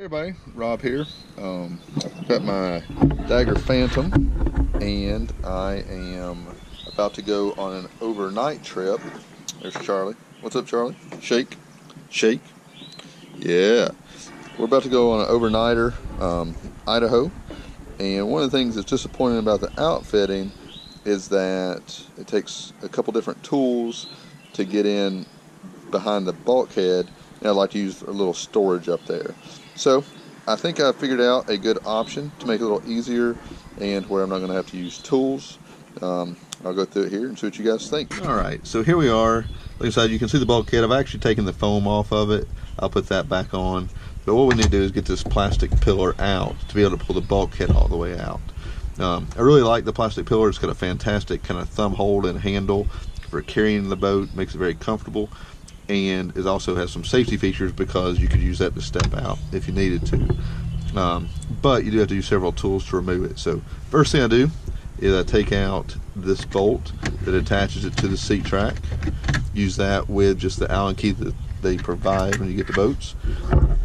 Hey everybody, Rob here. I've got my Dagger Phantom and I am about to go on an overnight trip. There's Charlie. What's up, Charlie? Shake. Shake. Yeah. We're about to go on an overnighter, Idaho. And one of the things that's disappointing about the outfitting is that it takes a couple different tools to get in behind the bulkhead. And I'd like to use a little storage up there. So I think I figured out a good option to make it a little easier and where I'm not going to have to use tools. I'll go through it here and see what you guys think. Alright, so here we are. Like I said, you can see the bulkhead. I've actually taken the foam off of it. I'll put that back on. But what we need to do is get this plastic pillar out to be able to pull the bulkhead all the way out. I really like the plastic pillar. It's got a fantastic kind of thumb hold and handle for carrying the boat. Makes it very comfortable. And it also has some safety features because you could use that to step out if you needed to. But you do have to use several tools to remove it. So first thing I do is I take out this bolt that attaches it to the seat track. Use that with just the Allen key that they provide when you get the boats.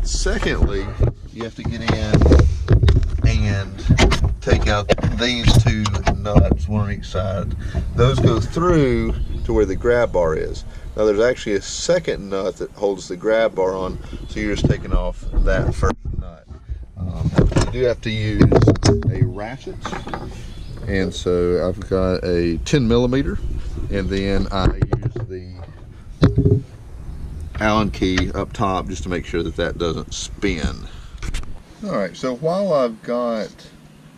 Secondly, you have to get in and take out these two nuts, one on each side. Those go through to where the grab bar is. Now there's actually a second nut that holds the grab bar on, so you're just taking off that first nut. You do have to use a ratchet, and so I've got a 10mm, and then I use the Allen key up top just to make sure that that doesn't spin. Alright, so while I've got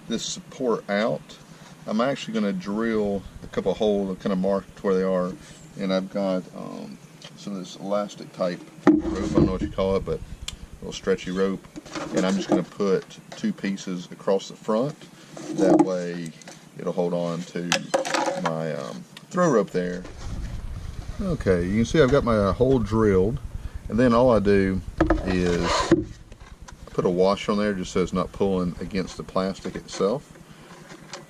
this support out, I'm actually going to drill a couple of holes kind of marked where they are. And I've got some of this elastic type rope, I don't know what you call it, but a little stretchy rope. And I'm just going to put two pieces across the front. That way it'll hold on to my throw rope there. Okay, you can see I've got my hole drilled. And then all I do is put a washer on there just so it's not pulling against the plastic itself.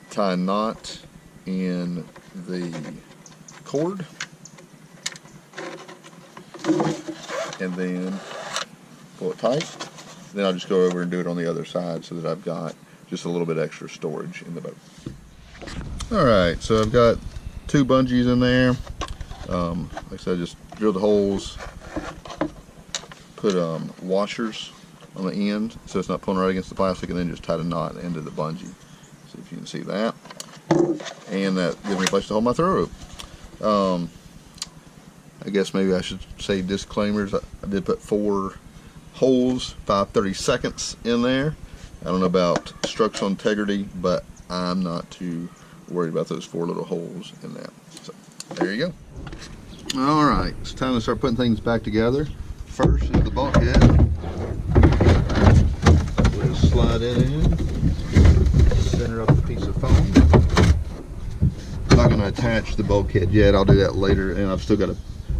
Tie a knot in the cord. And then pull it tight. Then I'll just go over and do it on the other side so that I've got just a little bit extra storage in the boat. Alright, so I've got two bungees in there. Like I said, I just drilled the holes, put washers on the end so it's not pulling right against the plastic, and then just tied a knot into the bungee. See if you can see that. And that gives me a place to hold my throw rope. I guess maybe I should say disclaimers. I did put 4 holes, 5/32 in there. I don't know about structural integrity, but I'm not too worried about those 4 little holes in that. So there you go. Alright, it's time to start putting things back together. First is the bulkhead. We'll just slide it in, center up the piece of foam. I'm not going to attach the bulkhead yet, I'll do that later, and I've still got to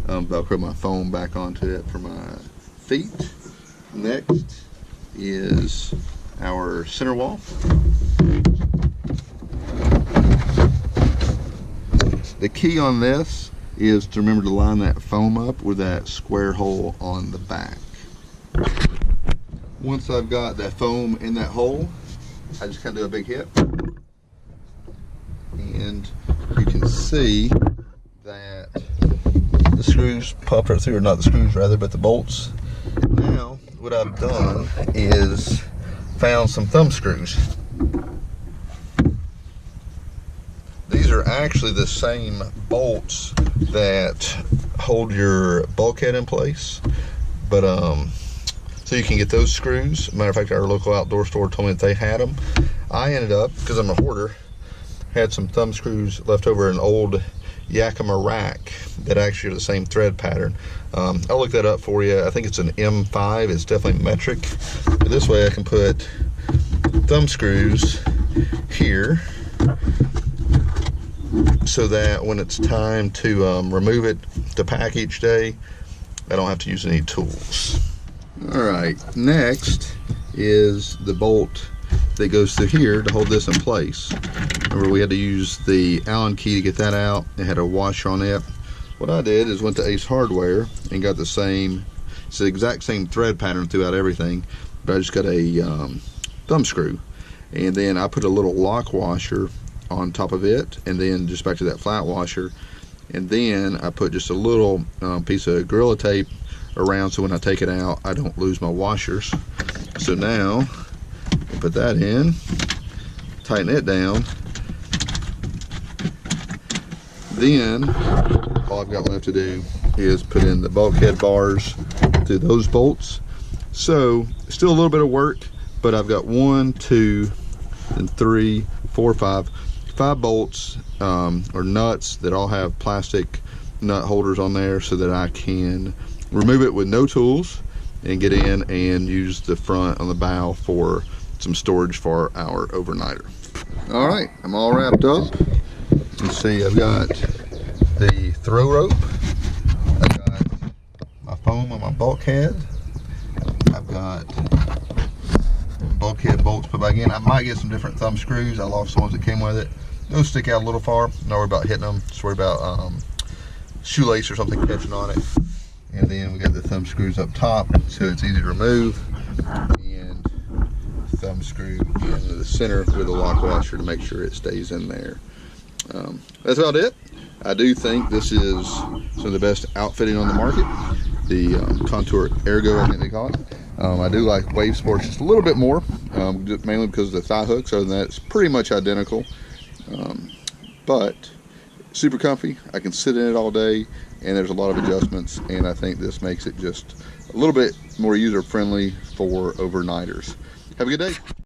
Velcro my foam back onto it for my feet. Next is our center wall. The key on this is to remember to line that foam up with that square hole on the back. Once I've got that foam in that hole, I just kind of do a big hit. And you can see that the screws pop right through, or not the screws rather, but the bolts. Now, what I've done is found some thumb screws. These are actually the same bolts that hold your bulkhead in place, but so you can get those screws. Matter of fact, our local outdoor store told me that they had them. I ended up, because I'm a hoarder, had some thumb screws left over in an old Yakima rack that actually are the same thread pattern. I'll look that up for you. I think it's an M5. It's definitely metric. But this way I can put thumb screws here so that when it's time to remove it to pack each day, I don't have to use any tools. Alright, next is the bolt that goes through here to hold this in place. Remember, we had to use the Allen key to get that out. It had a washer on it. What I did is went to Ace Hardware and got the same, it's the exact same thread pattern throughout everything, but I just got a thumb screw, and then I put a little lock washer on top of it, and then just back to that flat washer, and then I put just a little piece of Gorilla Tape around so when I take it out I don't lose my washers. So now I put that in, tighten it down, then all I've got left to do is put in the bulkhead bars to those bolts. So still a little bit of work, but I've got 1, 2, and 3, 4, 5 bolts or nuts that all have plastic nut holders on there so that I can remove it with no tools and get in and use the front on the bow for some storage for our overnighter. All right, I'm all wrapped up. Let's see, I've got the throw rope, I've got my foam on my bulkhead, I've got bulkhead bolts put back in. I might get some different thumb screws. I lost the ones that came with it. Those stick out a little far. Not worry about hitting them. Just worry about shoelace or something catching on it. And then we got the thumb screws up top, so it's easy to remove. And thumb screw into the center with a lock washer to make sure it stays in there. That's about it. I do think this is some of the best outfitting on the market. The Contour Ergo, I think they call it. I do like Wave Sports just a little bit more, mainly because of the thigh hooks. Other than that, it's pretty much identical. But super comfy. I can sit in it all day, and there's a lot of adjustments, and I think this makes it just a little bit more user friendly for overnighters. Have a good day.